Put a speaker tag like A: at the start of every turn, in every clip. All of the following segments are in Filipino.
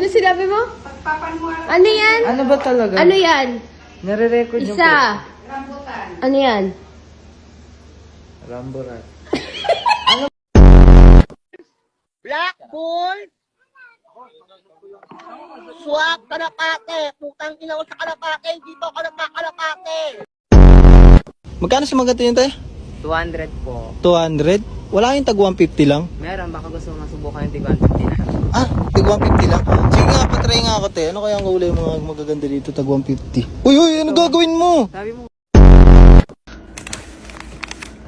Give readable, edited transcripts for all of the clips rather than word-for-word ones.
A: sinabi mo? Ano yan?
B: Ano ba talaga?
A: Ano yan?
B: Nare-record niyo po.
A: Isa. Ano yan?
B: Ramburan.
C: Blackpool! Swak kalapate! Putang ina ko sa kalapate! Dito ako nagkakalapate!
D: Magkano sa mga ganito yun,
B: 200 po.
D: 200? Wala yung tag 150 lang?
B: Meron, baka gusto mo masubukan yung tig 150 na.
D: Ah, tag 150 lang? Sige nga, patry nga ako, te. Ano kaya ang huli yung mga magaganda dito, tag 150? Uy, ano gagawin mo?
B: Sabi mo,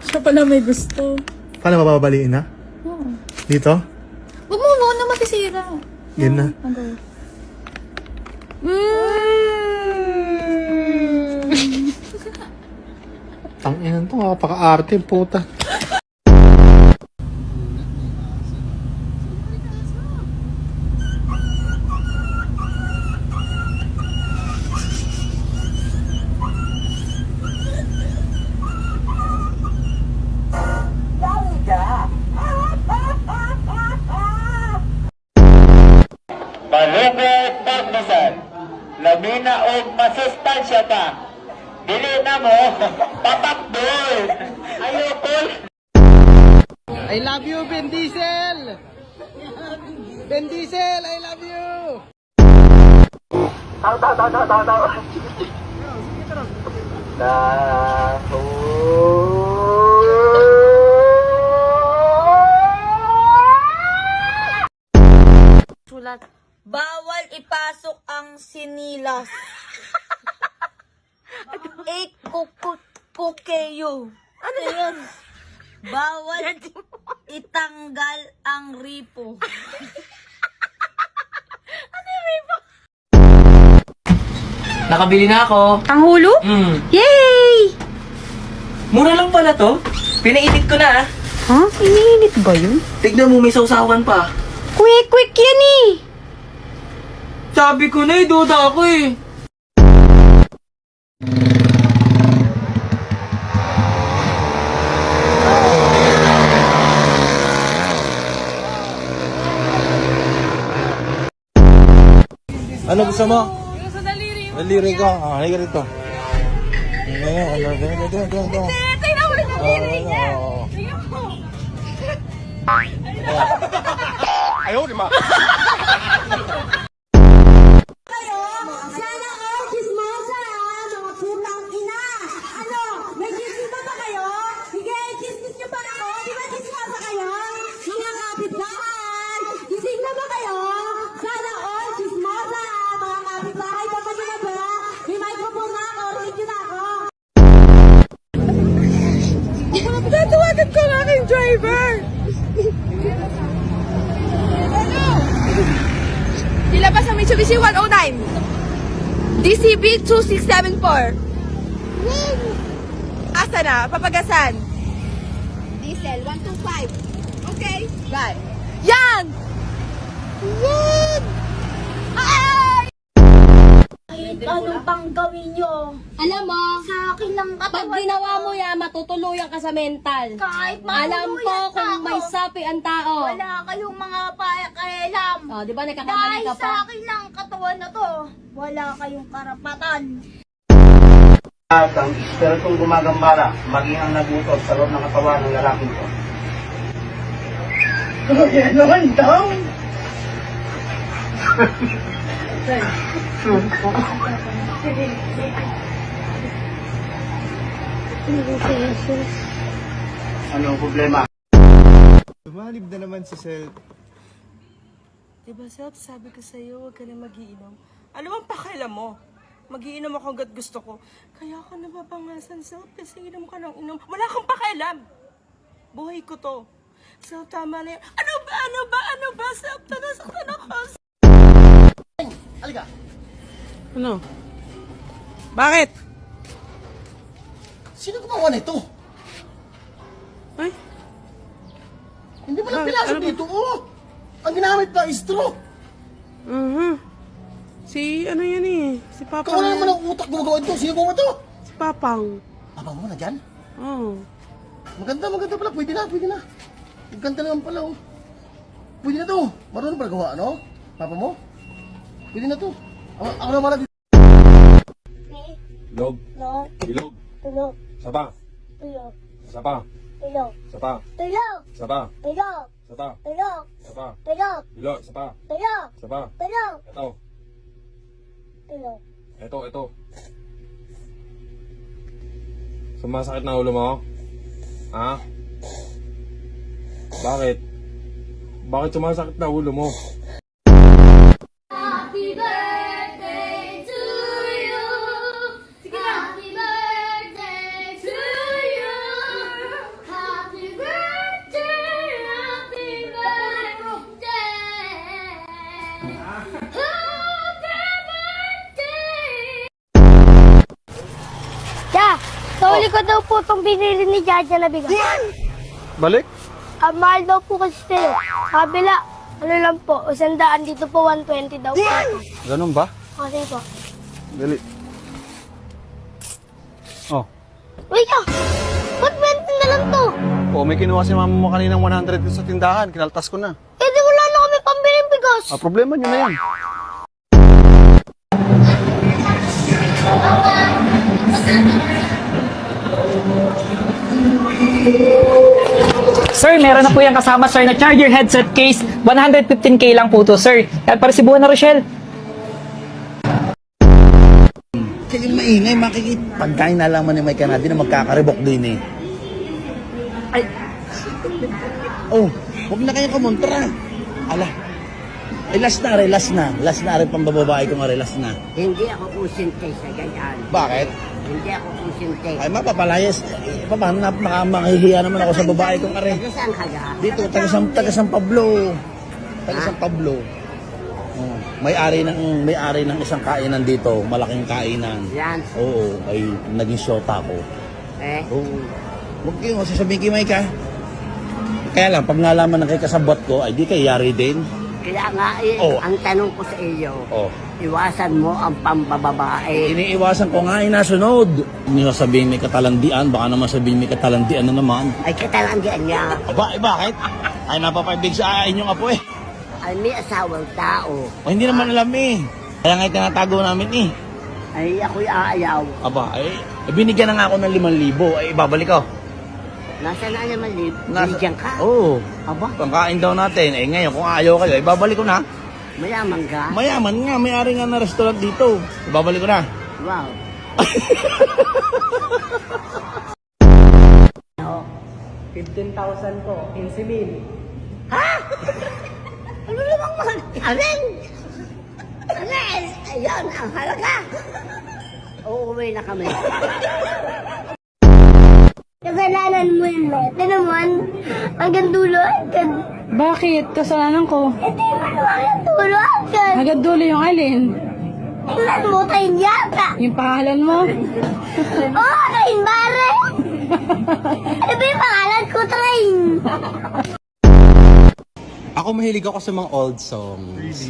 E: Siya pala may gusto.
F: Paano mababaliin na? Dito?
E: Huwag mo na masisira.
F: Yan na. Tanginan to, kapaka-arte, puta.
C: Malugod magbisan, lamina o masustansya pa. Dili na mo, papakbol! Ayoko!
D: I love you, Ben Diesel! Ben Diesel, I love you!
G: Sulat, bawal ipasok ang sinilas. Kukeyo. Ano yan? Bawal itanggal ang ripo.
B: nakabili na ako.
A: Ang hulo? Yay!
B: Mura lang pala to. Pinainit ko na.
A: Ha? Iniinit ba yun?
B: Tignan mo, may sausawan pa.
A: Quick yan eh!
B: Sabi ko na duda ako eh.
D: Ano gusto mo? Yung sa daliri. Daliri ko. Ah, halika rito. Ganyan.
A: Tingnan mo yung daliri niya!
F: Ayaw, di ma.
C: Sana all chismosa, mga putang ina! Ano? May chismis ba kayo? Sige, chismis nyo pa ako! Di ba chismosa kayo? Mga kapitbahay! Gising na ba kayo? Sana all chismosa, mga kapitbahay! Dapat nyo na ba? May microphone na ako, rinig nyo na ako!
A: Tatawagan ko ang aking driver! Nilabas ang Mitsubishi 109. DCB 2674. Asa na? Papagasan. Diesel 125. Okay. Right. Yan! Yan! Ay!
G: Anong pang gawin nyo?
E: Alam mo,
G: Sa akin lang
E: pag
G: katawan
E: ginawa mo yan, matutuluyan ka sa mental.
G: Kahit
E: Alam ko
G: matuluyan
E: kung
G: ako.
E: may sapi ang tao.
G: Wala kayong mga pakialam.
E: Oh, di ba nagkakamali
G: Dahil
E: ka
G: sa
E: pa?
G: akin lang katawan na to, wala kayong karapatan.
C: At ang espiritong gumagambala, maging ang nagutos sa loob ng katawan ng lalaking ko. Kaya naman daw! Anong problema?
F: Tumalib na naman si Sel.
H: Diba, Self, sabi ko sa'yo, huwag ka na magiinom. Ano bang pakialam mo? Magiinom ako hanggat gusto ko. Kaya ako nababangasan, Self, kasi inom ka ng inom. Wala kang pakialam. Buhay ko to. Self, tama na yan. Ano ba, Self, nasaktan ako.
C: Halika!
H: Ano? Bakit?
C: Sino gumawa nito?
H: Ay?
C: Hindi mo lang
H: Bakit?
C: pinasok
H: Ano ba?
C: dito, oh! Ang ginamit pa is straw!
H: Si, ano yan eh? Si Papa.
C: Ikaw na naman ang utak gumagawa ito. Sino gumawa ito?
H: Si Papang.
C: Papa mo na dyan?
H: Oh.
C: Maganda pala. Pwede na. Maganda naman pala, oh. Pwede na to. Marunong pala gawa, ano? Papa mo?
D: Pwede na to. Ako naman na dito.
F: Ilog.
G: No.
F: Ilog.
G: Tulog.
F: Sapa.
G: Tulog.
F: Sapa.
G: Tulog.
F: Sapa.
G: Tulog.
F: Sapa.
G: Tulog.
F: Sapa.
G: Tulog.
F: Sapa.
G: Tulog.
F: Ilog. Sapa.
G: Tulog.
F: Sapa.
G: Tulog.
F: Ito.
G: Tulog.
F: Ito. Sumasakit na ulo mo? Ha? Bakit? Bakit sumasakit na ulo mo?
C: Happy birthday to you. Sige na. Happy birthday to you. Happy birthday. Happy birthday.
G: Ja, sauli ko daw po itong binili ni Jaja na bigas.
F: Balik?
G: Ang mahal daw po kasi sa'yo. Kabila, ano lang po, 100, dito po 120 daw po.
F: Ganun ba?
G: Kasi po.
F: Dali. Oh.
G: Uy ka! Ba't 20 na lang to?
F: Oh, may kinuha si mama mo kaninang 100 sa tindahan. Kinaltas ko na.
G: Eh di wala na kami pambiling bigas.
F: Problema nyo na yan.
B: Sir, meron na po yung kasama, sir, na charger headset case. 115K lang po to, sir. At para si Buwan na Rochelle.
I: Kasi yung maingay, makikita. Pagkain nalaman ni Mike natin na magkakaribok din eh. Ay. Oh, huwag na kayo kumontra. Ala. Ay, last na. Last na rin pambababae ko nga rin, last na.
J: Hindi ako kusinte sa ganyan.
I: Bakit?
J: Hindi ako kusinte.
I: Ay, mapapalayas. Paano makahihiya naman ako sa babae kong are.
J: Taga saan ka ga?
I: Dito, taga San Pablo. Taga San Pablo. Oh, may-ari ng isang kainan dito, malaking kainan.
J: Yan.
I: Oo, ay naging shota ko.
J: Eh?
I: Oo. Huwag kayo, sasabihin kay Mike ha. Kaya lang, pag nalaman ng kay kasabot ko, ay di kay yari din.
J: Kaya nga eh,
I: Oh.
J: ang tanong ko sa iyo,
I: Oh.
J: iwasan mo ang pambababae.
I: Iniiwasan ko nga, nasunod. Hindi ko sabihin may katalandian, baka naman sabihin may katalandian na naman.
J: Ay katalandian niya.
I: Aba, bakit? Ay, napapaibig sa inyong apo eh.
J: Ay may asawang tao.
I: O, hindi naman alam eh. Kaya nga tinatago namin eh.
J: Ay ako'y aayaw.
I: Aba, binigyan na nga ako ng 5,000. Ay, ibabalik ko.
J: Nasaan na naman, Bigyan ka?
I: Oo.
J: Aba,
I: Pangkain daw natin. Eh, ngayon, kung ayaw kayo, ibabalik ko na.
J: mayaman ka?
I: Mayaman nga, may-ari nga na restaurant dito. Ibabalik ko na.
J: Wow.
B: 15,000 po, 15,000.
J: Ano namang mga alin? Alin? Ayun, ang halaga. Uuwi na kami.
G: Kasalanan mo yun, Mete naman. Hanggang dulo, hanggang...
E: Bakit? Kasalanan ko.
G: Hindi mo naman hanggang dulo, hanggang...
E: Agad dulo yung alin.
G: Tingnan mo, tayo yata.
E: Yung pangalan mo.
G: Oo, Train Bare. Ano ba yung pangalan ko, Train?
B: Ako mahilig ako sa mga old songs.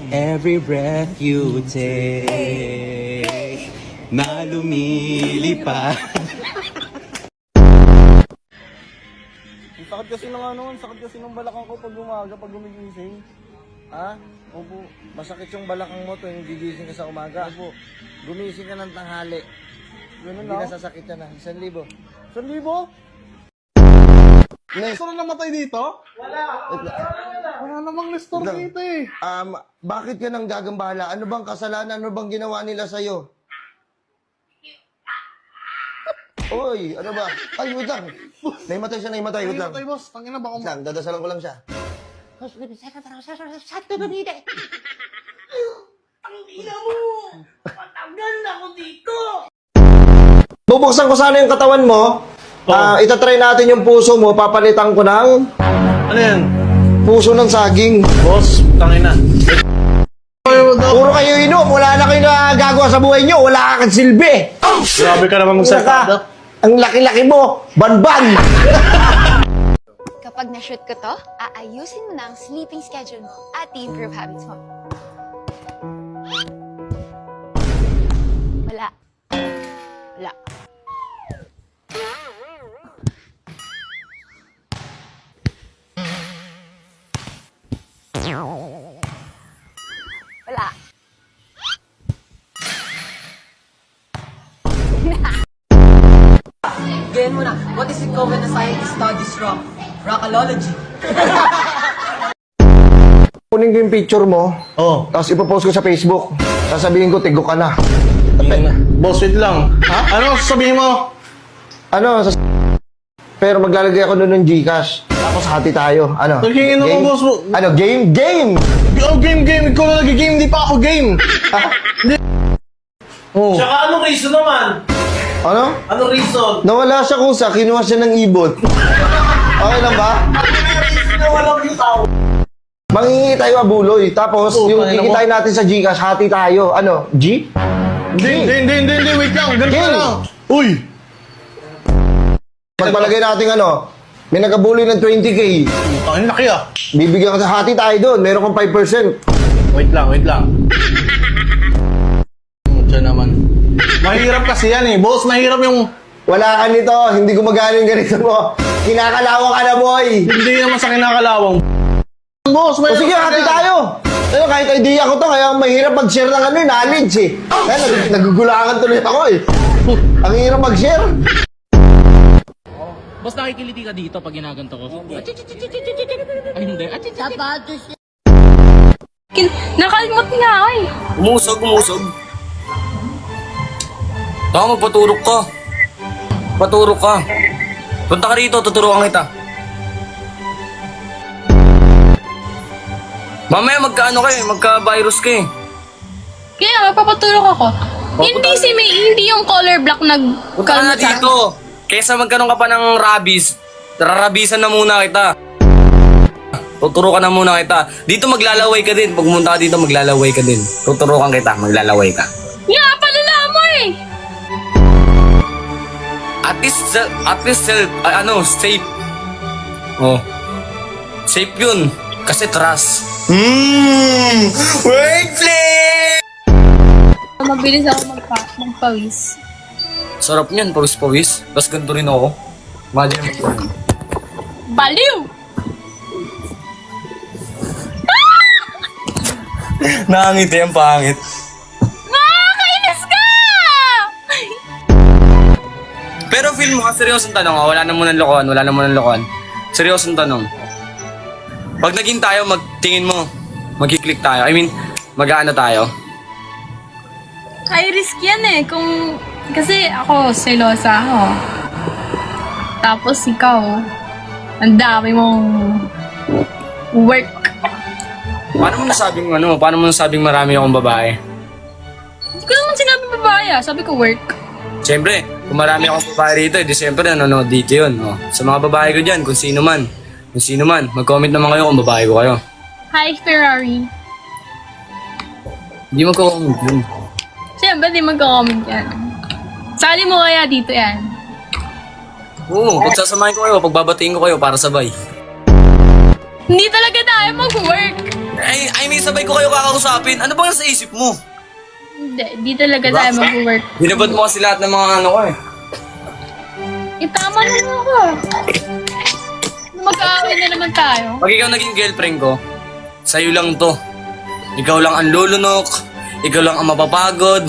B: Every breath you take na lumilipad.
D: Sakit kasi sakit kasi ng balakang ko pag umaga, pag gumigising. Ha? Opo, masakit yung balakang mo tuwing gigising ka sa umaga. Opo, gumising ka ng tanghali. Ganun hindi na sasakit yan na. 1,000. 1,000?
F: Nestor namatay dito? Wala namang Nestor dito eh.
D: Bakit ka nang gagambala? Ano bang kasalanan? Ano bang ginawa nila sa'yo? Oy, ano ba? Ay, wait lang. Naimatay siya, wait lang.
F: Ay, boss, tangina ba
D: Wait lang, dadasalan ko lang siya. Bubuksan ko sana yung katawan mo. Itatry natin yung puso mo. Papalitan ko ng
F: Ano yan?
D: puso ng saging.
F: Boss, tangina.
D: Puro kayo inom. Wala na kayo nagagawa sa buhay nyo. Wala kang silbi.
F: Grabe ka naman
D: Saka, ang laki-laki mo. Banban.
E: Kapag na-shoot ko to, aayusin mo na ang sleeping schedule mo at i-improve habits mo. Wala. Wala. Wala.
A: sabihin mo na, what is it called when a scientist studies rock? Rockalology.
D: Kunin ko yung picture mo,
F: Oh.
D: tapos ipopost ko sa Facebook. Sasabihin ko, tigo ka na.
F: Boss, wait lang. Ha? Ano sasabihin mo?
D: Ano, pero maglalagay ako doon ng Gcash. Tapos hati tayo. Ano?
F: Nagingin naman, boss.
D: Ano? Game?
F: Oh, game. Ikaw na nag-game, hindi pa ako game. Oh.
I: Tsaka anong reason naman?
D: Ano?
I: Anong reason?
D: Nawala siya kusa, kinuha siya ng ibot. Okay lang ba?
I: Nawalang yung tao.
D: Mangingi tayo abuloy. Tapos,
F: Oo,
D: yung
F: kanina mo.
D: kikitain natin sa Gcash, hati tayo. Ano? G?
F: Hindi. Wait lang. Ganito
D: Game.
F: lang. Uy.
D: Pagpalagay natin ano, may nagabuloy ng 20K.
F: Ang laki ah.
D: Bibigyan ka sa hati tayo doon. Meron kang 5%.
F: Wait lang. Siya naman. Mahirap kasi yan eh. Boss, mahirap yung...
D: Wala ka nito. Hindi gumagana yung ganito mo. Kinakalawang ka na, boy.
F: Hindi naman sa kinakalawang. Boss,
D: O
F: mahirap
D: sige,
F: kasi
D: hati
F: yan.
D: tayo. Ano, kahit idea ko to, kaya mahirap mag-share ng ano, knowledge eh. Kaya nagugulangan tuloy ako eh. Ang hirap mag-share.
B: Boss, nakikiliti ka dito pag ginaganto ko. Ay, hindi.
J: Sapatos
G: Nakalimot nga ako eh.
K: Umusog. Taka, magpaturok ka. Paturok ka. Punta ka rito, tuturuan kita. Mamaya magka-ano ka eh, magka-virus ka eh.
G: Kaya mapapatulog ako. Hindi yung color black
K: Punta ka na dito. Kesa magkaroon ka pa ng rabies, rarabisan na muna kita. Tuturukan na muna kita. Dito maglalaway ka din. Pag pumunta ka dito, maglalaway ka din. Tuturukan kita, maglalaway ka.
G: Yeah, palala mo eh.
K: At least safe. Oh. Safe yun. Kasi trust. Wordplay!
G: Mabilis ako magpawis.
K: Sarap niyan, pawis-pawis. Tapos ganito rin ako. Imagine mo.
G: Baliw!
K: Nakangiti ang pangit.
G: Nakakainis ka!
K: Pero feel mo, seryosong tanong, wala na munang lokohan. Seryosong tanong. Pag naging tayo, magtingin mo, magkiklik tayo. I mean, mag-aano tayo.
G: High risk yan eh. Kasi ako, selosa ako. Tapos ikaw, ang dami mong work.
K: Paano mo nasabing marami akong babae?
G: Hindi ko naman sinabi babae ah. Sabi ko work.
K: Siyempre, kung marami akong babae rito, di siyempre nanonood dito yun. Oh. Sa mga babae ko dyan, kung sino man, mag-comment naman kayo kung babae ko kayo.
G: Hi, Ferrari.
K: Hindi magko-comment yun.
G: Siyempre, di magka-comment yan. Sali mo kaya dito yan.
K: Oo, pagsasamahin ko kayo, pagbabatiin ko kayo para sabay.
G: Hindi talaga tayo mag-work.
K: I mean, sabay ko kayo kakausapin. Ano bang nasa isip mo?
G: Hindi talaga tayo mag-work.
K: Binabad mo kasi lahat ng mga ano ko eh.
G: Itama na ako. Mag-aaway na naman tayo.
K: Pag ikaw naging girlfriend ko, sa'yo lang to. Ikaw lang ang lulunok, ikaw lang ang mapapagod,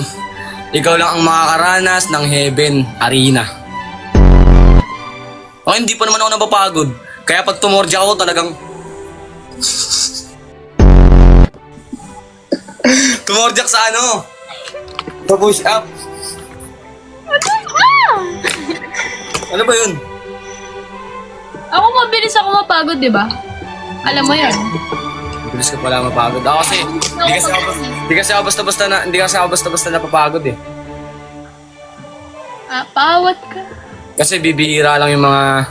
K: ikaw lang ang makakaranas ng heaven arena. O hindi pa naman ako napapagod. Kaya pag tumordya ako talagang... tumordya sa ano? Push up. Ano ba yun?
G: Ako mabilis ako mapagod, di ba? Alam mo yan.
K: Bilis ka pala mapagod. Ako kasi, hindi kasi ako basta-basta napapagod eh.
G: Pawat ka.
K: Kasi bibihira lang yung mga...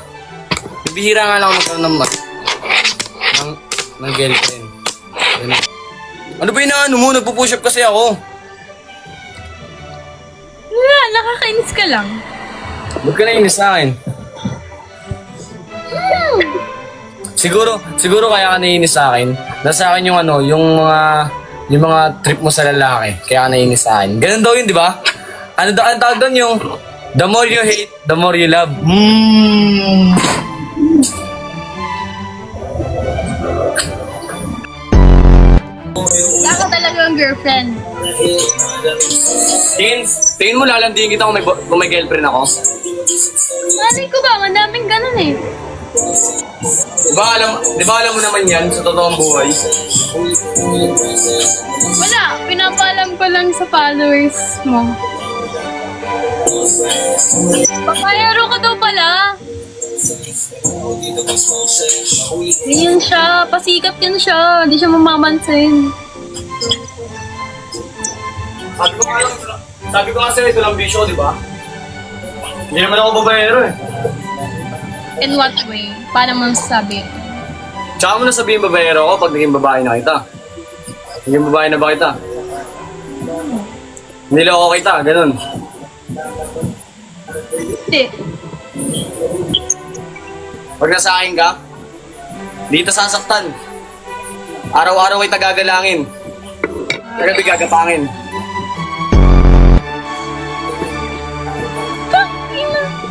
K: Bibihira nga lang ako magkaroon ng girlfriend. Ganun. Ano ba yung ano mo? Nagpo-push up kasi ako.
G: Wala, nakakainis ka lang.
K: Huwag ka nainis sa akin. Siguro kaya ka nainis sa akin. Nasa akin yung ano, yung mga trip mo sa lalaki. Kaya ka nainis sa akin. Ganun daw yun, di ba? Ano tawag doon yung the more you hate, the more you love.
G: Wala ka talagang girlfriend.
K: Tingin mo lalandiin kita kung may girlfriend ako?
G: Malay ko ba? Madaming ganun eh.
K: Di ba alam mo naman yan sa totoong buhay?
G: Wala, pinapaalam ko lang sa followers mo. Papayaro ka daw pala. Ganyan siya, pasikat yan siya. Hindi siya mamamansin.
K: Sabi ko nga sa'yo, ito lang bisyo, di ba? Hindi naman ako babayero eh.
G: In what way? Paano mo masasabi?
K: Tsaka mo na sabihin babayero ako pag naging babae na kita. Naging babae na ba kita? Niloko kita, ganun.
G: Hindi.
K: Pag nasa akin ka, dito sasaktan. Araw-araw ay tagagalangin. Tagabi gagapangin.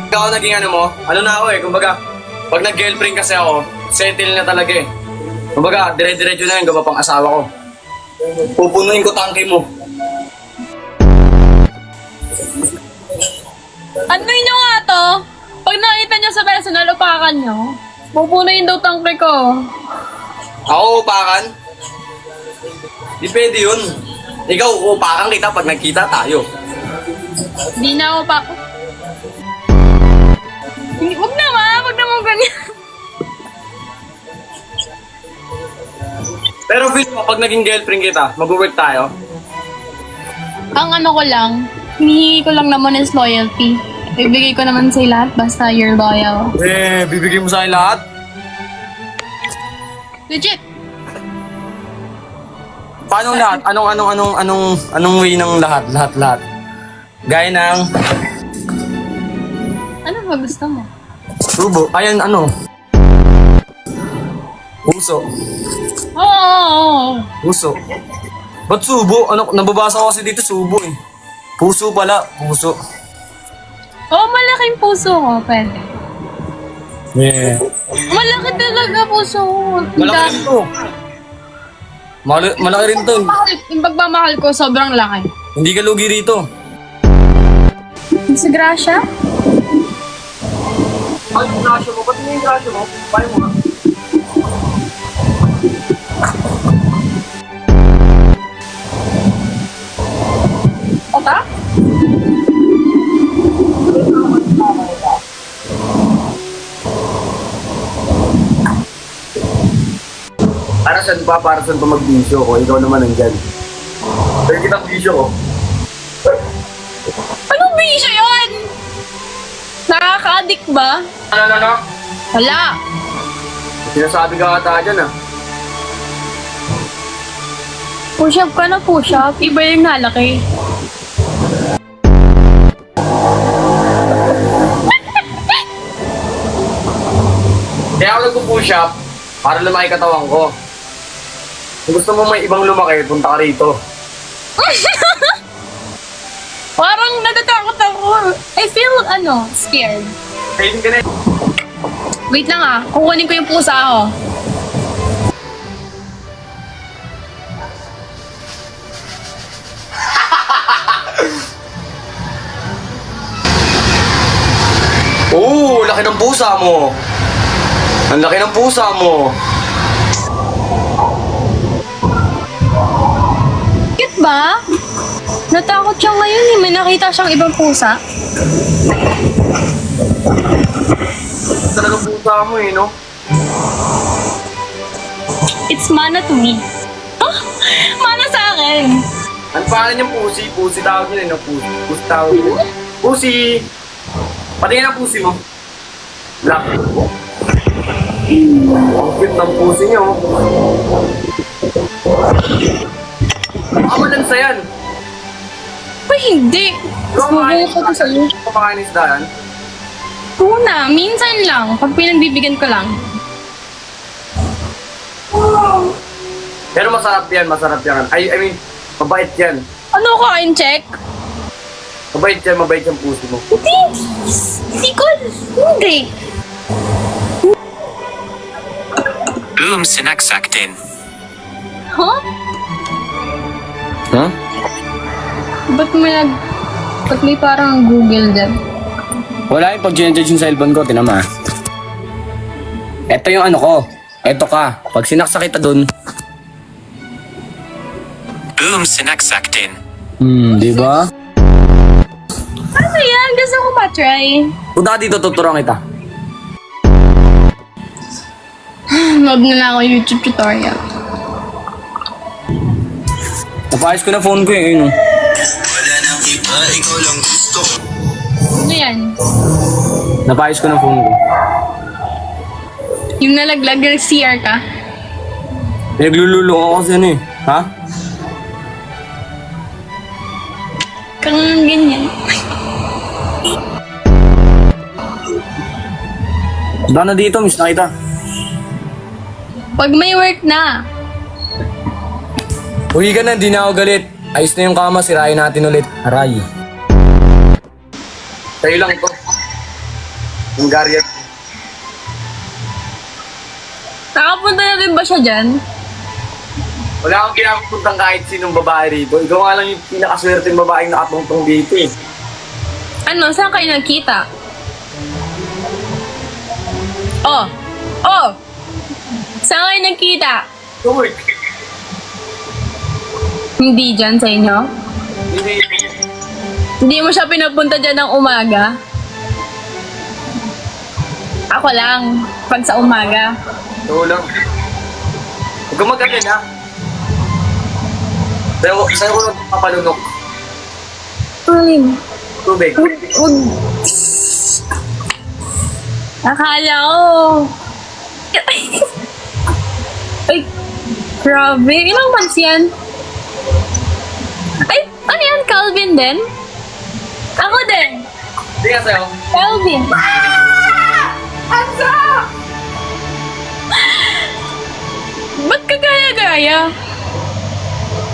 K: Ikaw naging ano mo? Ano na ako eh, kumbaga, pag nag-girlfriend kasi ako, settle na talaga eh. Kumbaga, dire-diretso na yun, gaba pang asawa ko. Pupunuin ko tangke mo.
G: Ano nyo nga to? Pag nakita nyo sa personal, upakan nyo. Pupunuin daw tangke ko.
K: Ako upakan? Di pwede yun. Ikaw upakan kita pag nagkita tayo.
G: Di na ako pa... Huwag naman ganyan.
K: Pero feel mo, pag naging girlfriend kita, mag-work tayo?
G: Ang ano ko lang, hinihingi ko lang naman is loyalty. Ibigay ko naman sa'yo lahat basta you're loyal.
K: Bibigay mo sa akin lahat?
G: Legit.
K: Paano lahat? Anong way ng lahat? Lahat. Gaya ng...
G: Ano ba gusto mo?
K: Subo. Ayan, ano? Puso.
G: Oo.
K: Puso. Ba't subo? Ano, nababasa ko kasi dito subo eh. Puso pala. Puso.
G: Oo, malaking puso ko. Pwede.
K: Yeah.
G: Malaki talaga puso ko.
K: Malaki rin to. Malaki rin to.
G: Yung pagmamahal ko, sobrang laki.
K: Hindi ka lugi rito.
G: Si Gracia?
K: Ay, yung grasyo mo. Ba't mo yung grasyo mo? Paano mo nga?
G: Ota?
K: Para saan ba? Para saan ba mag-bisyo ko? Ikaw naman nandyan. Pero kitang bisyo ko.
G: Anong bisyo yun? Nakaka-addict ba?
K: Ano?
G: Wala.
K: Sinasabi ka ata dyan ah.
G: Push up ka na push up. Iba yung nalaki.
K: Kaya ako nagpo-push up para lumaki katawan ko. Kung gusto mo may ibang lumaki, punta ka rito.
G: Parang natatakot ako. I feel, scared.
K: Kainin ka na eh.
G: Wait lang ah. Kukunin ko yung pusa ko.
K: Oo, laki ng pusa mo. Ang laki ng pusa mo.
G: Cute ba? Natakot siya ngayon eh. May nakita siyang ibang pusa.
K: Talagang pusa mo eh, no?
G: It's mana to me. Oh, mana sa akin.
K: Ano pangalan niyang pusi? Pusi tawag niya eh, no? Pusi tawag niya. Pusi! Patingin ang pusi mo. Black. Ang cute ng pusi niyo. Ako lansa yan.
G: Pa hindi. Subukan ko to sa'yo.
K: Kumakain isda yan.
G: Tuna, minsan lang. Pag pinagbibigyan ko lang.
K: Pero masarap yan. I mean, mabait yan.
G: Ano kain check?
K: Mabait yung pusi mo.
G: Hindi ko. Hindi.
L: Boom, sinaksak din.
G: Huh?
K: Huh?
G: Ba't may parang Google din?
K: Wala yung pag-generate yung cellphone ko, tinama. Ito yung ano ko. Ito ka. Pag sinaksak kita dun.
L: Boom, sinaksak din.
K: Di ba?
G: Ano yan? Gusto ko matry.
K: Punta ka dito, tuturuan kita.
G: Load na lang ako YouTube tutorial.
K: Napayos ko na phone ko eh. Ayun, oh.
G: Ano yan?
K: Napayos ko na phone ko.
G: Yung nalaglag ng CR ka?
K: Naglululo ako kasi ano eh. Ha?
G: Kang ganyan.
K: Ba na dito, miss na kita.
G: Pag may work na.
K: Uwi ka na, di na ako galit. Ayos na yung kama, sirain natin ulit. Aray. Sa'yo lang to. Yung Garrier.
G: Nakapunta na rin ba siya dyan?
K: Wala akong kinapuntang kahit sinong babae rito. Ikaw nga lang yung pinakaswerteng babaeng nakatungtong dito eh.
G: Ano? Saan kayo nagkita? Oh! Oh! Saan kayo nagkita?
K: Tuwag.
G: Hindi dyan sa inyo?
K: Hindi.
G: Hindi mo siya pinapunta dyan ng umaga? Ako lang. Pag sa umaga.
K: Ito lang. Huwag kang mag-alin ha. Sa'yo ko lang papalunok.
G: Ay,
K: Tubig.
G: wag. Akala ko. Ay, grabe. Ilang months yan? Ay, ano yan? Calvin din? Ako din.
K: Hindi nga sa'yo.
G: Calvin.
H: Ansa!
G: Ba't ka gaya-gaya?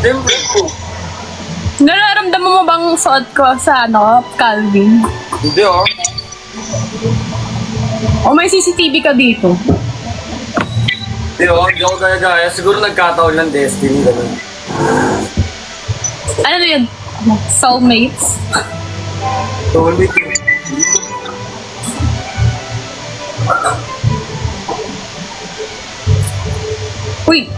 K: Siyempre po.
G: Nararamdaman mo bang suot ko sa Calvin?
K: Hindi oh.
G: O may CCTV ka dito?
K: Hindi oh, hindi ako gaya-gaya. Siguro nagkataon ng destiny. Ganun.
G: Ano na yun? Soulmates?
K: Soulmate.
G: Uy!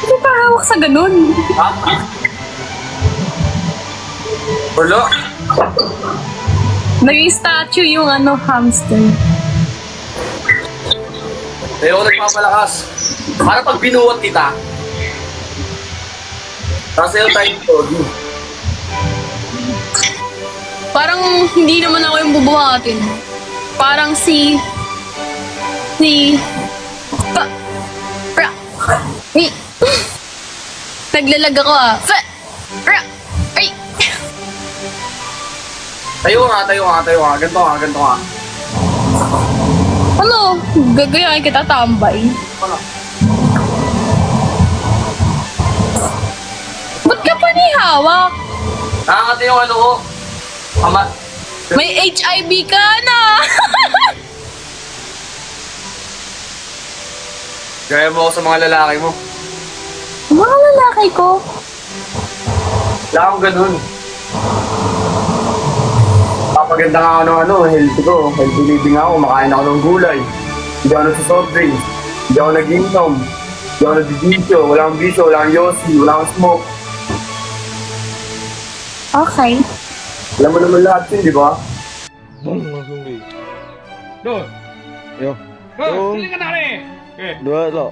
G: Hindi pa hawak sa ganun.
K: Ha? Wala.
G: Naging statue yung hamster.
K: Ayoko nagpapalakas. Para pag binuwat kita, tapos sa'yo tayo pogi.
G: Parang hindi naman ako yung bubuhatin. Parang naglalag ako Ay!
K: Tayo nga. Ganto nga.
G: Ano? Gagayain kita tambay.
K: Ano?
G: Ba't ka pa hawak?
K: Nakakati yung ano ko.
G: May HIV ka na!
K: Gaya mo ako sa mga lalaki mo.
G: Mga lalaki ko?
K: Wala akong ganun. Papaganda nga ako ng healthy ko. Healthy living ako, makain ako ng gulay. Hindi ako nagsisoft drinks. Hindi ako nag-inom. Hindi ako nag-bisyo. Wala akong bisyo, wala akong yosi, wala akong smoke.
G: Okay.
K: Alam mo naman lahat yun, di ba?
I: Yo. Dua lo.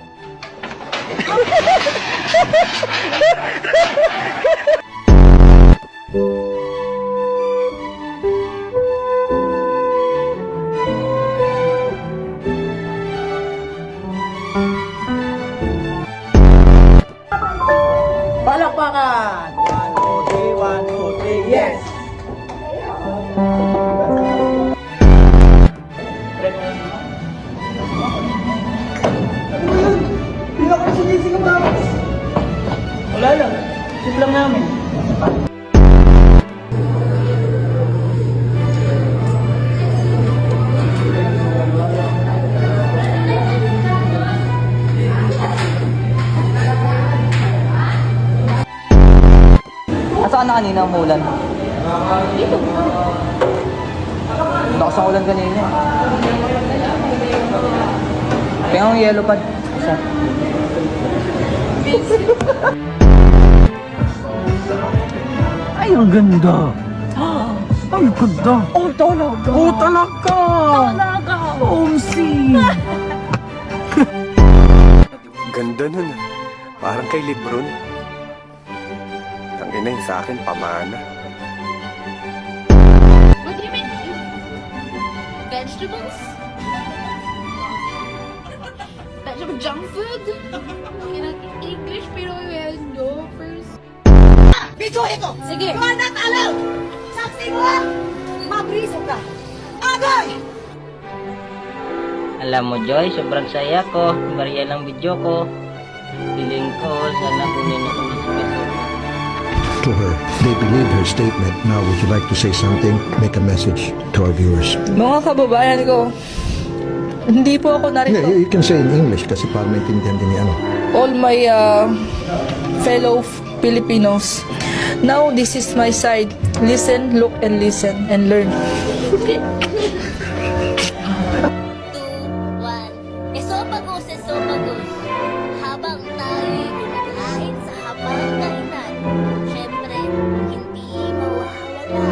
A: Palakpakan! 1, 2, 3, yes! Wala lang. Tip lang namin.
B: kanina umulan? Dito. Lakas ang ulan kanina. Kaya ang yellow pad. Isa. Ay, ang ganda. Ang ganda. Oh, talaga. Oh, talaga. Talaga. Omsi.
M: Ganda nun ah. Parang kay Lebron. Tangina yung sa akin, pamana.
G: What do you mean? Vegetables? Vegetable junk food? English pero well, no. First.
C: Video ito!
G: Sige.
C: You are not allowed! Saksi mo! Mabriso ka! Agay!
N: Alam mo, Joy, sobrang saya ko. Maria lang video ko. Feeling ko, sana kunin ako ng special.
O: To her, they believe her statement. Now, would you like to say something? Make a message to our viewers.
A: Mga kababayan ko, hindi po ako narito.
O: Yeah, you can say in English kasi para maintindihan din ni ano.
A: All my fellow Filipinos, now this is my side. Listen, look, and listen, and learn.
C: 2, 1. Esophagus, esophagus. Habang tayo'y kumakain sa habang kainan, syempre, hindi mawawala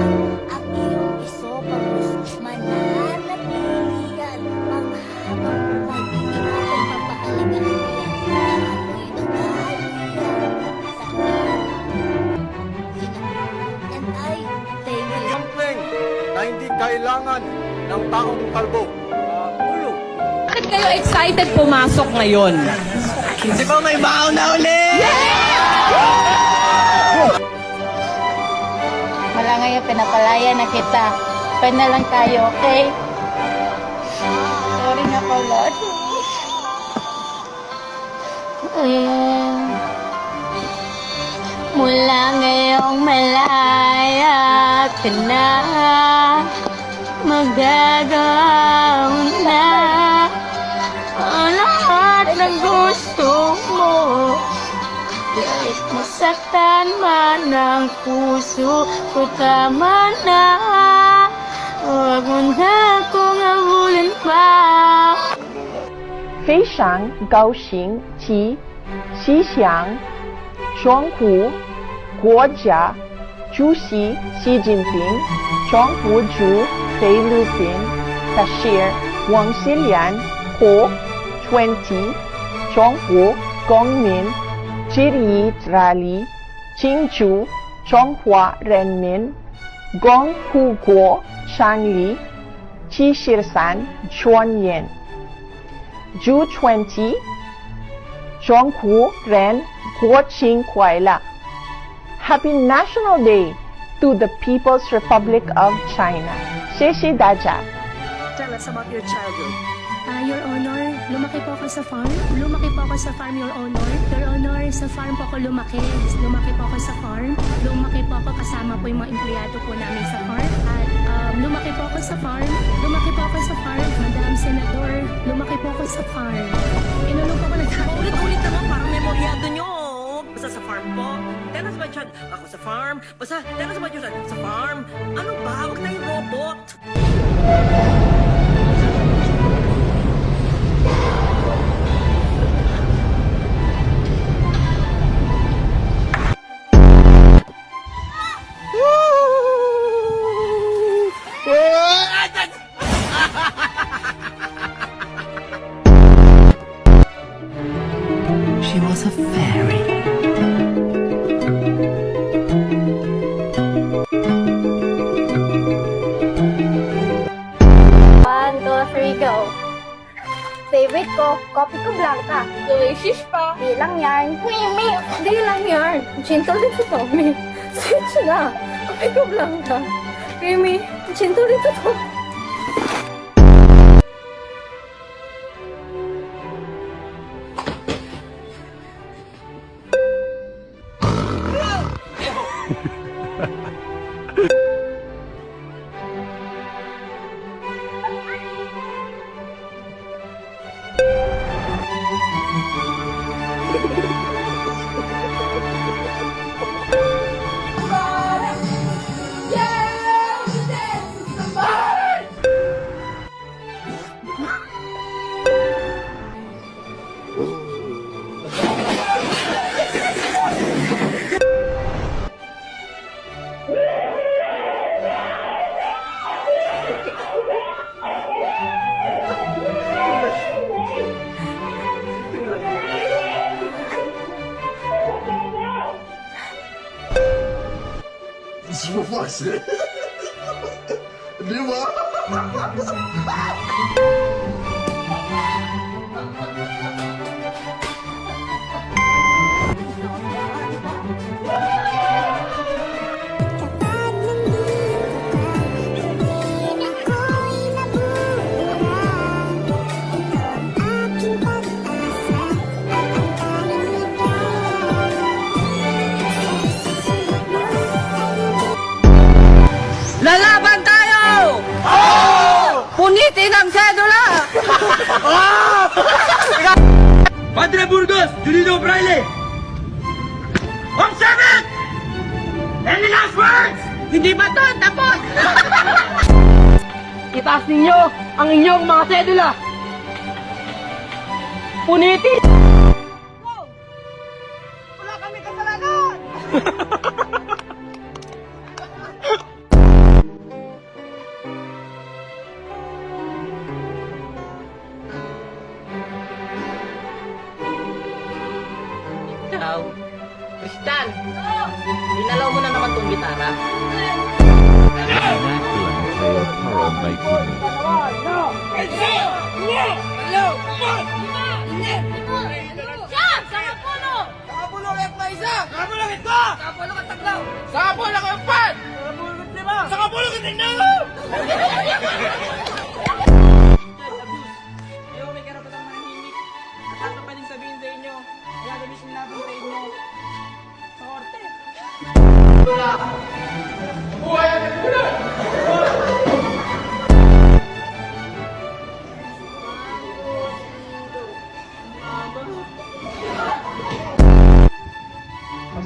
C: ang iyong esophagus. Mananatili yan panghabang buhay. Ikaw papahalagahan mo yan. Amoy dugaan mo yan. And I thank you.
M: Something na hindi kailangan ng taong kalbo. Ulo.
A: Bakit kayo excited pumasok ngayon?
B: Kasi pa may baon na ulit!
G: Wala ngayon, pinapalaya na kita. Pwede na lang tayo, okay? Sorry na pala. Mula ngayong malaya ka na, magagawa mo na ang lahat ng gusto mo. Kahit masaktan man ang puso ko, tama na. Huwag mo na akong habulin pa.
A: 非常高兴及吉祥，中国国家主席习近平、中国驻菲律宾大使王锡良和20中国公民致意大力庆祝中华人民共和国成立73周年。June 20, 中国人国庆快乐 Happy National Day to the People's Republic of China. 谢谢大家.
H: Tell us about your childhood.
G: Your Honor, lumaki po ako sa farm. Lumaki po ako sa farm, Your Honor. Your Honor, sa farm po ako lumaki. Lumaki po ako sa farm. Lumaki po ako kasama po yung mga empleyado po namin sa farm. At lumaki po ako sa farm. Lumaki po ako sa farm. Madam Senador, lumaki po ako sa farm. Inulong po ako ng
H: Ulit-ulit naman, parang memoryado nyo. Basta sa farm po. Tell us about your ako sa farm. Basta tell us about your sa farm. Ano ba? Huwag na yung robot.
B: She was a fairy.
G: One, two, three, go. Favorite ko, kopi ko blanca. Delicious pa. Di lang yarn. Mimi, di lang yarn. Chinto din sa Tommy. Switch na. Kopi ko blanca. Mimi, chinto din sa Tommy.
I: Sumufas eh. Di ba?
B: Lalaban tayo! Punitin ang sedula!
K: Padre Burgos, Junito Fraile! Observant! Any last words?
B: Hindi ba to? Tapos! Itaas ninyo ang inyong mga sedula! Punitin!
H: Wala kami kasalanan!
N: Ikaw, Kristan! Dinalaw mo na naman tong gitara.
B: Yo, may karapatang manahimik. At ano pwedeng sabihin sa inyo? Kaya gamitin natin sa inyo. Sa korte.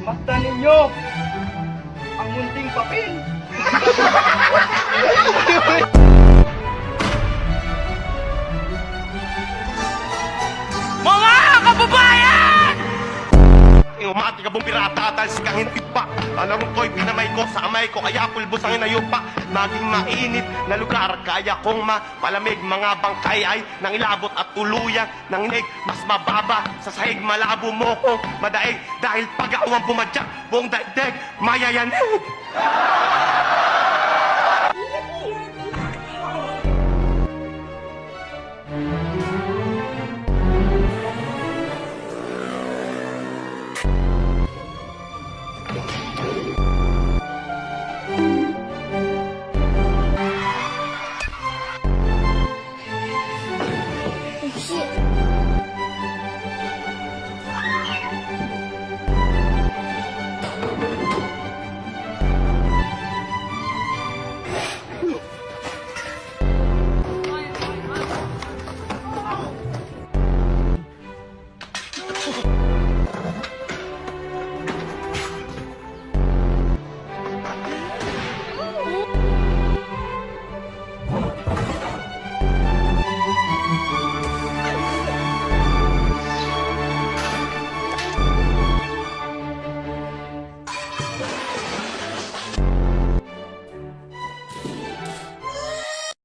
F: Masdan ninyo ang munting papel.
K: Mga kababayan!
M: Umati ka bong pirata at alis kang hindi pa. Alam ko'y pinamay ko sa amay ko kaya pulbos ang inayupa. Naging mainit na lugar kaya kong mapalamig. Mga bangkay ay nang ilabot at tuluyan nang inig mas mababa sa sahig malabo mo kong madaig. Dahil pag-awang pumadyak buong daigdig mayayanig.
J: Shit.